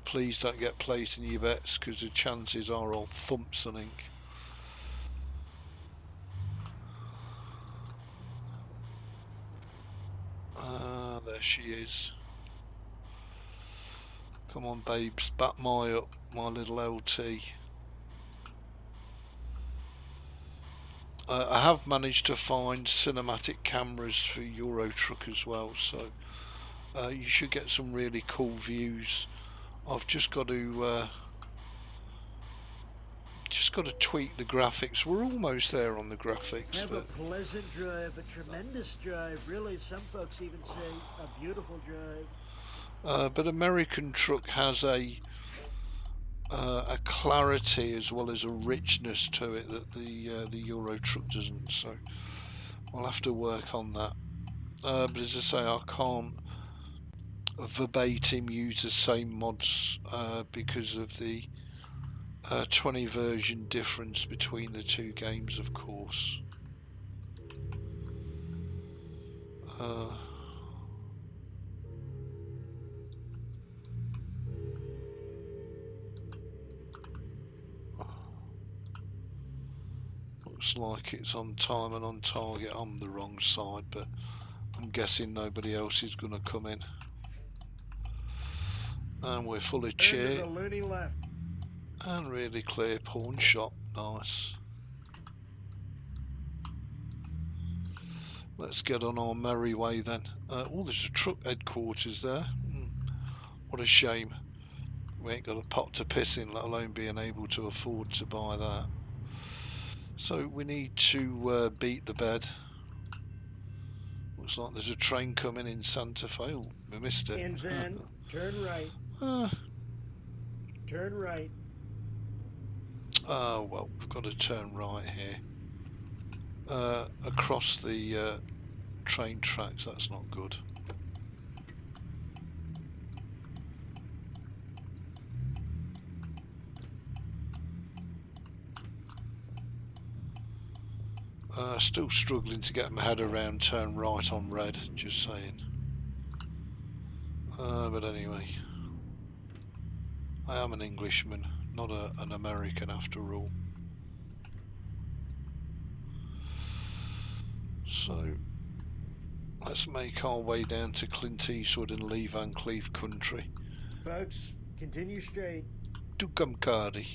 Please don't get placed in your bets because the chances are I'll thump something. There she is. Come on, babes, back my little LT. I have managed to find cinematic cameras for Euro Truck as well, so you should get some really cool views. I've just got to tweak the graphics. We're almost there on the graphics. Have a pleasant drive, a tremendous drive. Really, some folks even say a beautiful drive. But American Truck has a clarity as well as a richness to it that the Euro Truck doesn't. So I'll have to work on that. But as I say, I can't verbatim use the same mods because of the 20 version difference between the 2 games, of course. Looks like it's on time and on target. I'm the wrong side, but I'm guessing nobody else is going to come in. And we're full of cheer. And really clear pawn shot. Nice. let's get on our merry way then. Oh, there's a truck headquarters there. What a shame. We ain't got a pot to piss in, let alone being able to afford to buy that. So we need to beat the bed. Looks like there's a train coming in Santa Fe. Oh, we missed it. And then turn right. Turn right. Oh, well, we've got to turn right here. Across the train tracks, that's not good. Still struggling to get my head around turn right on red, just saying. But anyway, I am an Englishman, not an American after all. So let's make our way down to Clint Eastwood and Lee Van Cleef country. Folks, continue straight. Tucumcari.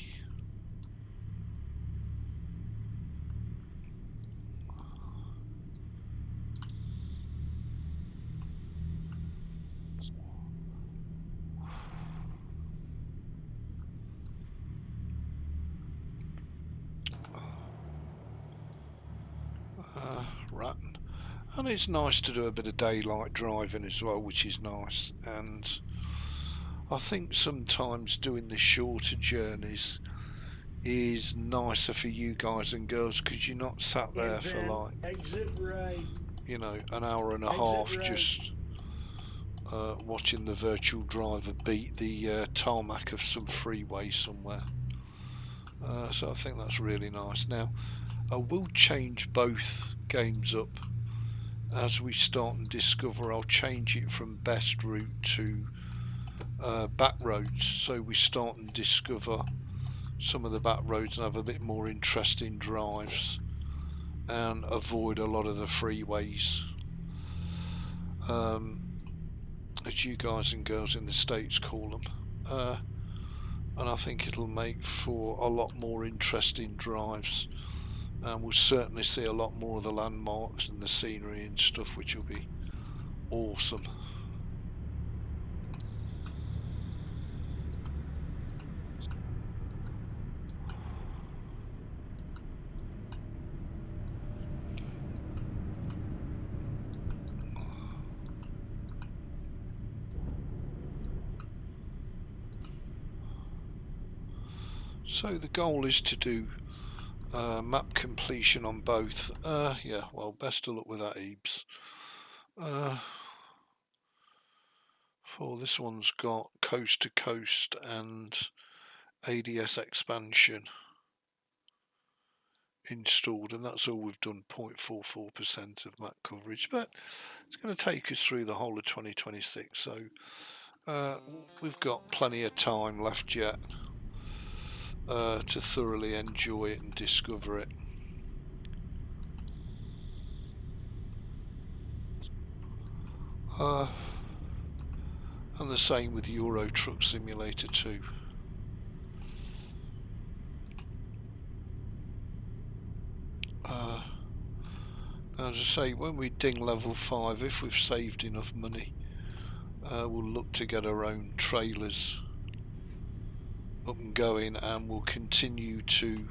Ratton. And it's nice to do a bit of daylight driving as well, which is nice. And I think sometimes doing the shorter journeys is nicer for you guys and girls because you're not sat there for like, exit right. you know, an hour and a half just watching the virtual driver beat the tarmac of some freeway somewhere. So I think that's really nice. Now I will change both games up as we start and discover. I'll change it from best route to back roads, so we start and discover some of the back roads and have a bit more interesting drives and avoid a lot of the freeways, as you guys and girls in the States call them, and I think it'll make for a lot more interesting drives, and we'll certainly see a lot more of the landmarks and the scenery and stuff, which will be awesome. So the goal is to do map completion on both. Yeah, well, best of luck with that, Ebeez. For this one's got coast to coast and ADS expansion installed, and that's all we've done, 0.44% of map coverage, but it's going to take us through the whole of 2026, so we've got plenty of time left yet to thoroughly enjoy it and discover it. And the same with Euro Truck Simulator 2. As I say, when we ding level 5, if we've saved enough money, we'll look to get our own trailers up and going, and we'll continue to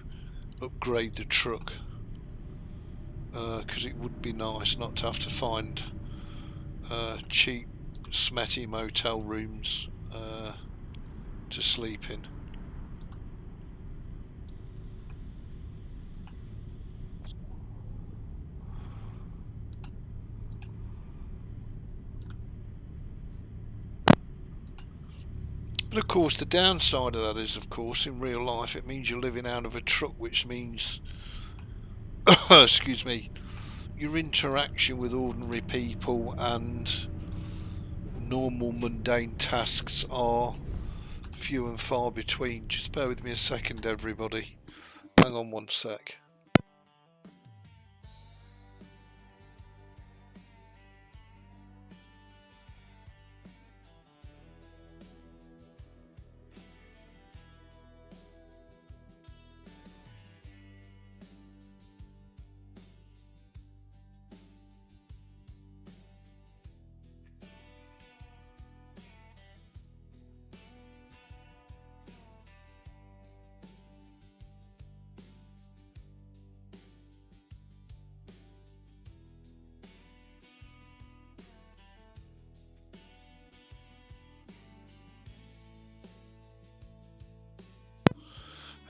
upgrade the truck, because it would be nice not to have to find cheap smetty motel rooms to sleep in. But of course the downside of that is, of course, in real life it means you're living out of a truck, which means excuse me, your interaction with ordinary people and normal mundane tasks are few and far between. Just bear with me a second, everybody. Hang on one sec.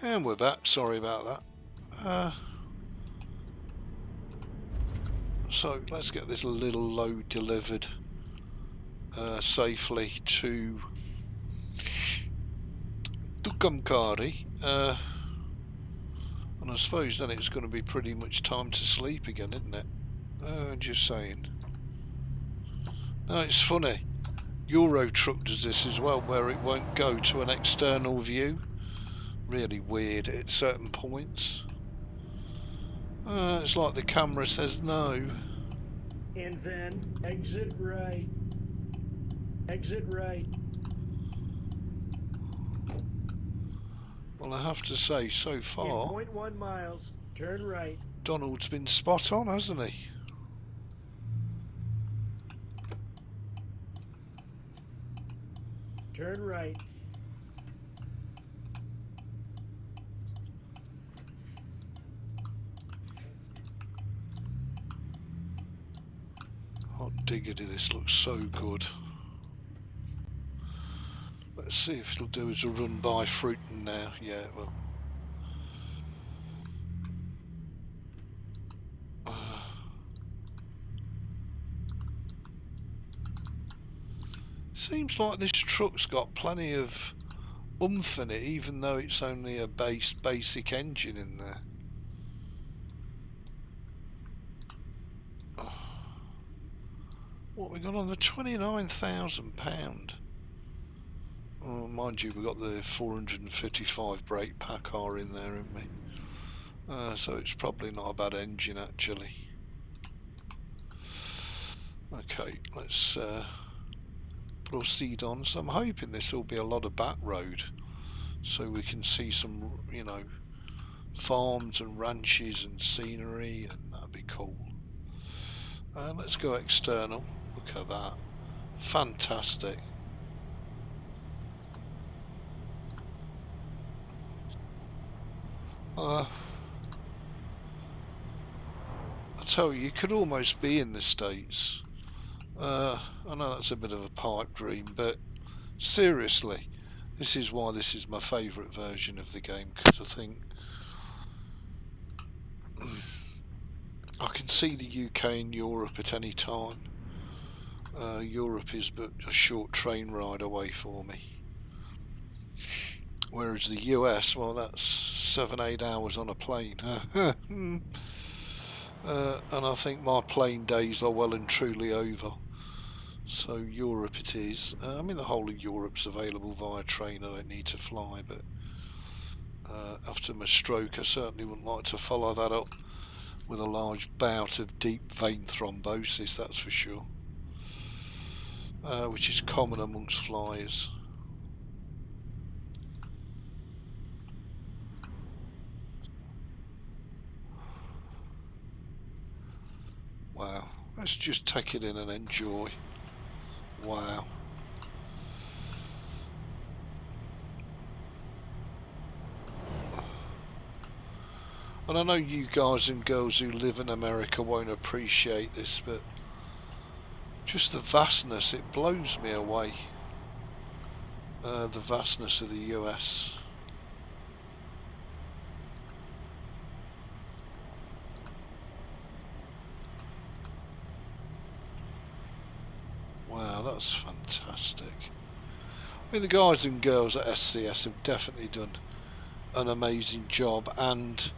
And we're back, sorry about that. So let's get this little load delivered safely to Tucumcari, and I suppose then it's going to be pretty much time to sleep again, isn't it? Just saying. No, it's funny. Euro Truck does this as well, where it won't go to an external view. Really weird at certain points. It's like the camera says no. And then exit right. Exit right. Well, I have to say, so far, 0.1 miles, turn right. Donald's been spot on, hasn't he? Turn right. Hot diggity, this looks so good. Let's see if it'll do as a run by Fruiton now. Yeah, it will. Seems like this truck's got plenty of oomph in it, even though it's only a basic engine in there. What we got on the £29,000? Oh, mind you, we got the 455 brake pack R in there, haven't we? So it's probably not a bad engine actually. Okay, let's proceed on. So I'm hoping this will be a lot of back road, so we can see some, you know, farms and ranches and scenery, and that'd be cool. Let's go external. Look at that, fantastic. I tell you could almost be in the States. I know that's a bit of a pipe dream, but seriously, this is why this is my favourite version of the game, because I think I can see the UK and Europe at any time. Europe is but a short train ride away for me, whereas the US, well, that's 7-8 hours on a plane. And I think my plane days are well and truly over. So Europe it is. I mean, the whole of Europe's available via train. I don't need to fly, but after my stroke I certainly wouldn't like to follow that up with a large bout of deep vein thrombosis, that's for sure, which is common amongst flyers. Wow, let's just take it in and enjoy. Wow. And I know you guys and girls who live in America won't appreciate this, but just the vastness, it blows me away. The vastness of the US. Wow, that's fantastic. I mean, the guys and girls at SCS have definitely done an amazing job, and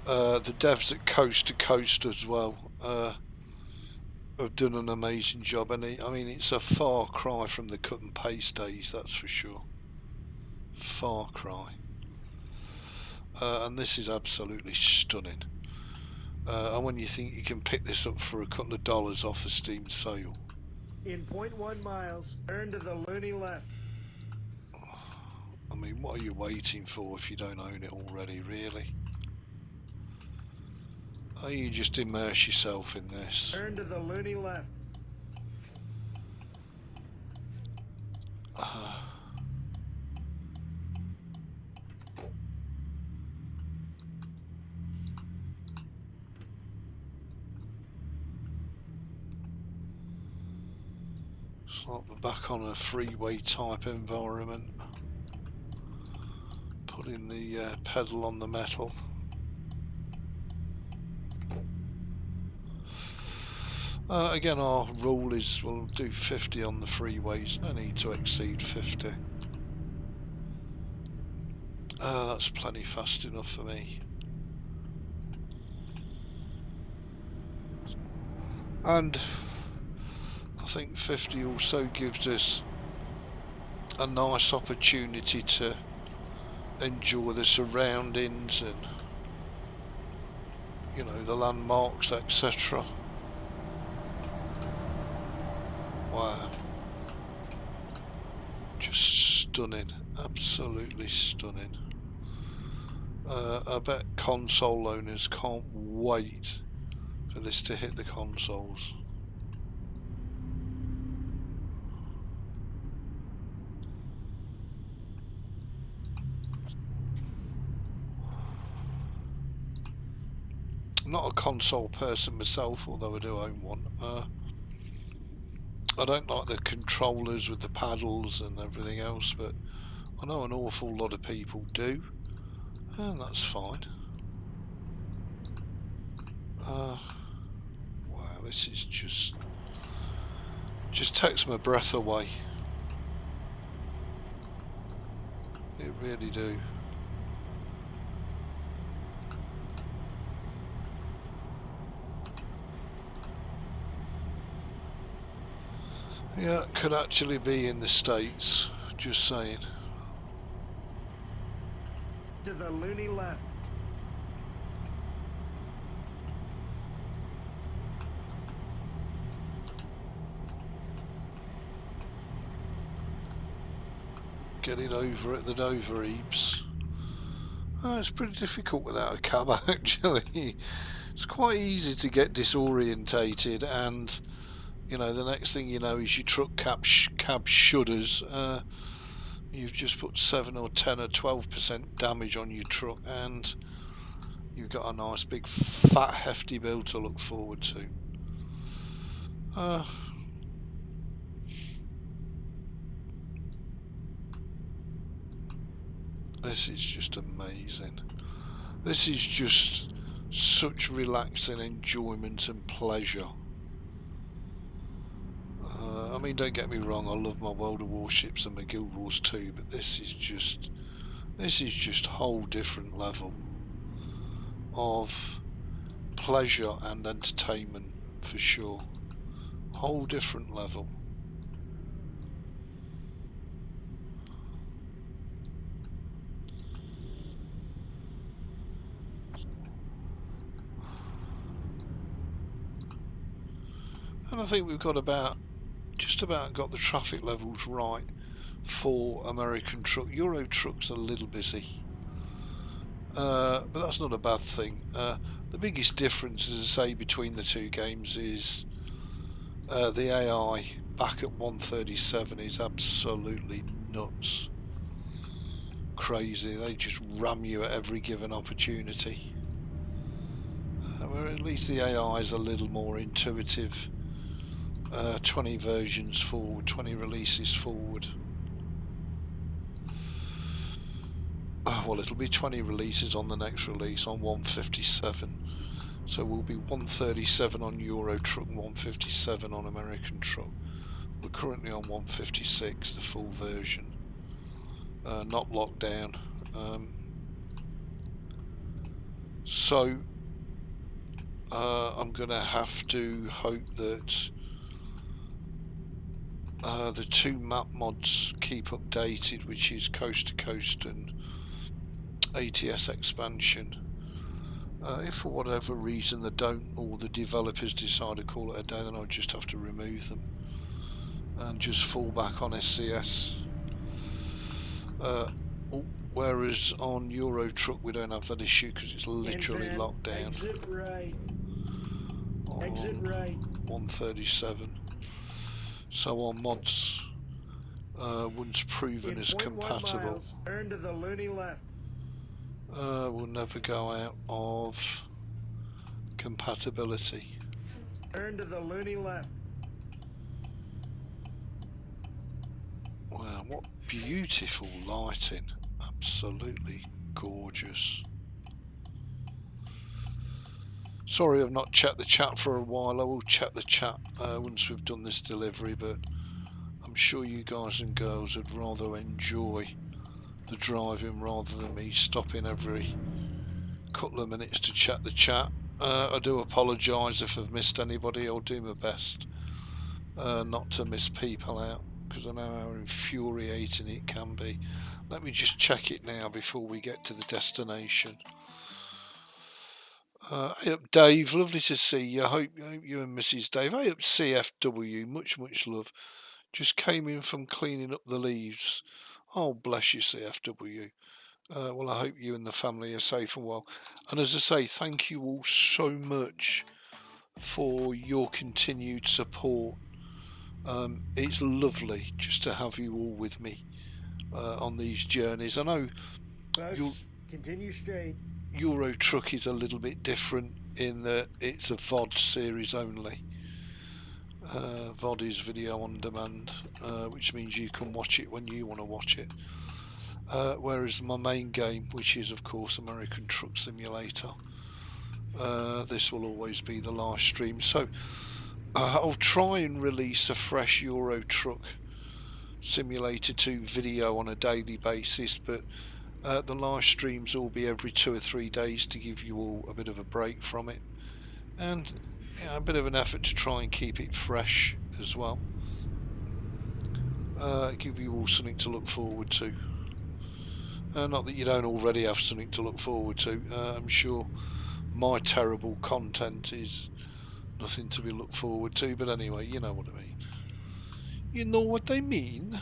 the devs at Coast to Coast as well have done an amazing job. And I mean, it's a far cry from the cut and paste days, that's for sure. Far cry. And this is absolutely stunning. And when you think you can pick this up for a couple of dollars off a Steam sale. In 0.1 miles, turn to the loony left. I mean, what are you waiting for if you don't own it already, really? Oh, you just immerse yourself in this. Turn to the loony left. It's like we're back on a freeway type environment. putting the pedal on the metal. Again, our rule is we'll do 50 on the freeways, no need to exceed 50. That's plenty fast enough for me. And I think 50 also gives us a nice opportunity to enjoy the surroundings and, you know, the landmarks, etc. Wow, just stunning, absolutely stunning. I bet console owners can't wait for this to hit the consoles. I'm not a console person myself, although I do own one. I don't like the controllers with the paddles and everything else, but I know an awful lot of people do, and that's fine. Wow, this is just takes my breath away. It really do. Yeah, it could actually be in the States, just saying. To the loony left. Getting over at the Dover Ebeez. It's pretty difficult without a cab actually. It's quite easy to get disorientated, and you know, the next thing you know is your truck cab shudders. You've just put 7 or 10 or 12% damage on your truck, and you've got a nice big fat hefty bill to look forward to. This is just amazing. This is just such relaxing enjoyment and pleasure. I mean, don't get me wrong, I love my World of Warships and my Guild Wars 2, but this is just a whole different level of pleasure and entertainment for sure. Whole different level. And I think we've got just about got the traffic levels right for American truck. Euro truck's a little busy, but that's not a bad thing. The biggest difference, as I say, between the two games is the AI back at 137 is absolutely nuts. Crazy. They just ram you at every given opportunity. Where at least the AI is a little more intuitive. 20 versions forward, 20 releases forward. Well, it'll be 20 releases on the next release on 157. So we'll be 137 on Euro Truck and 157 on American Truck. We're currently on 156, the full version. Not locked down. So I'm going to have to hope that the two map mods keep updated, which is Coast to Coast and ATS Expansion. If for whatever reason they don't, or the developers decide to call it a day, then I'll just have to remove them and just fall back on SCS. Whereas on Euro Truck we don't have that issue because it's literally locked down. Exit right. On Exit right. 137. So our mods, once proven as compatible, miles, turn to the loony left. Will never go out of compatibility. Turn to the loony left. Wow, what beautiful lighting. Absolutely gorgeous. Sorry I've not checked the chat for a while. I will check the chat once we've done this delivery, but I'm sure you guys and girls would rather enjoy the driving rather than me stopping every couple of minutes to check the chat. I do apologise if I've missed anybody. I'll do my best not to miss people out, because I know how infuriating it can be. Let me just check it now before we get to the destination. Hey up Dave, lovely to see you. I hope you and Mrs. Dave. Hey up CFW, much love. Just came in from cleaning up the leaves. Oh bless you CFW. Well, I hope you and the family are safe and well. And as I say, thank you all so much for your continued support. It's lovely just to have you all with me on these journeys. I know Folks, continue straight. Euro Truck is a little bit different in that it's a VOD series only. VOD is video on demand, which means you can watch it when you want to watch it. Whereas my main game, which is of course American Truck Simulator, this will always be the live stream. So I'll try and release a fresh Euro Truck Simulator 2 video on a daily basis, but the live streams will be every 2 or 3 days to give you all a bit of a break from it, and a bit of an effort to try and keep it fresh as well. Give you all something to look forward to. Not that you don't already have something to look forward to. I'm sure my terrible content is nothing to be looked forward to, but anyway, you know what I mean. You know what I mean.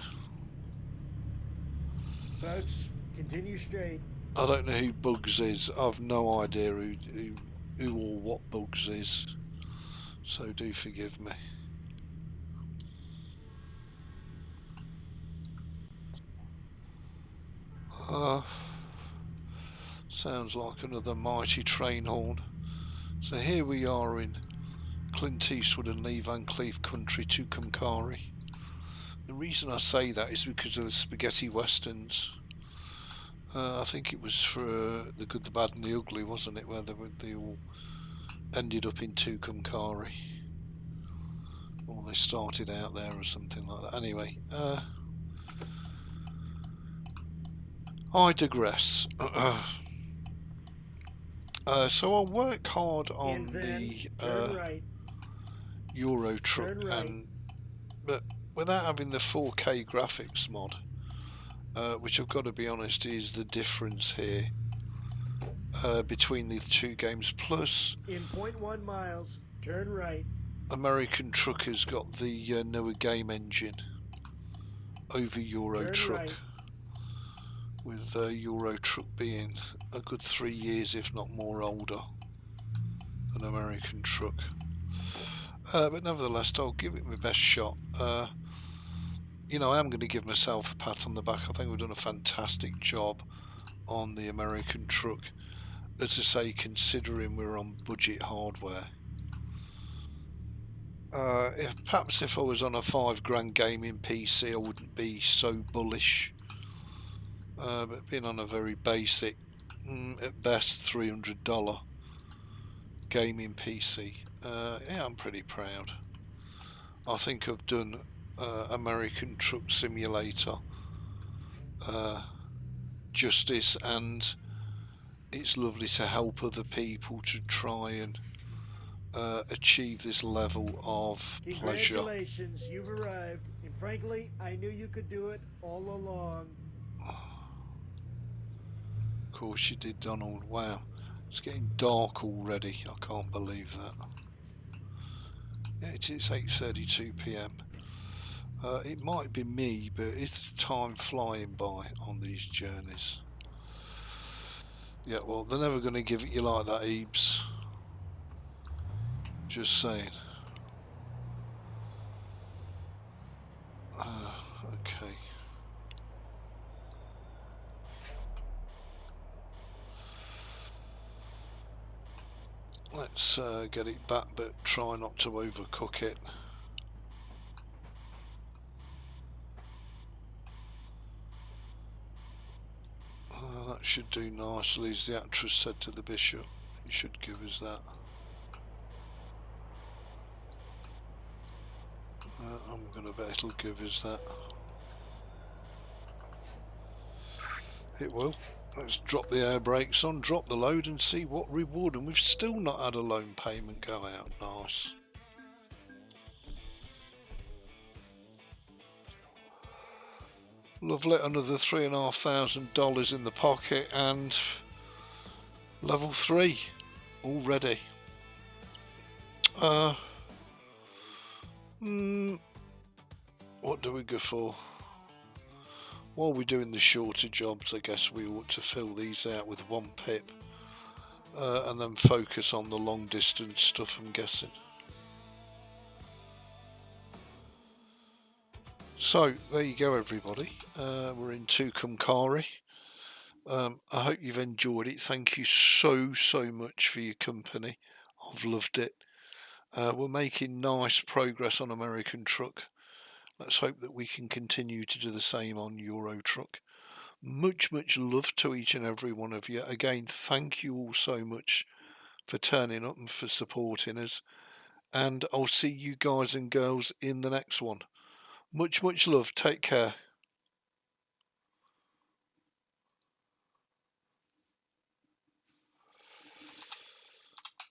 Folks, continue straight. I don't know who Bugs is. I've no idea who or what Bugs is, so do forgive me. Sounds like another mighty train horn. So here we are in Clint Eastwood and Lee Van Cleef country to Cumcari. The reason I say that is because of the spaghetti westerns. I think it was for The Good, the Bad and the Ugly, wasn't it, where they all ended up in Tucumcari, or they started out there or something like that. Anyway, I digress. So I'll work hard on the right. Euro Truck, Right. but without having the 4K graphics mod, which I've got to be honest is the difference here between the two games. Plus, in 0.1 miles, turn right. American Truck has got the newer game engine over Euro Truck, right. with Euro Truck being a good 3 years, if not more, older than American Truck. But nevertheless, I'll give it my best shot. You know, I am going to give myself a pat on the back. I think we've done a fantastic job on the American Truck. As I say, considering we're on budget hardware. Perhaps if I was on a £5 gaming PC, I wouldn't be so bullish. But being on a very basic, at best $300 gaming PC, yeah, I'm pretty proud. I think I've done American Truck Simulator justice, and it's lovely to help other people to try and achieve this level of pleasure. Congratulations, you've arrived, and frankly, I knew you could do it all along. Of course you did, Donald. Wow, it's getting dark already. I can't believe that. Yeah, it's 8:32 PM. It might be me, but it's time flying by on these journeys. Yeah, well, they're never going to give it you like that, Ebeez. Just saying. Okay. Let's get it back, but try not to overcook it. That should do nicely, as the actress said to the bishop. It should give us that. I'm going to bet it'll give us that. It will. Let's drop the air brakes on, drop the load and see what reward. And we've still not had a loan payment go out. Nice. Lovely, another $3,500 in the pocket and level 3 already. What do we go for? While we're doing the shorter jobs, I guess we ought to fill these out with 1 pip and then focus on the long distance stuff, I'm guessing. So there you go, everybody. We're in Tucumcari. I hope you've enjoyed it. Thank you so much for your company. I've loved it. We're making nice progress on American Truck. Let's hope that we can continue to do the same on Euro Truck. Much love to each and every one of you. Again, thank you all so much for turning up and for supporting us. And I'll see you guys and girls in the next one. Much love. Take care.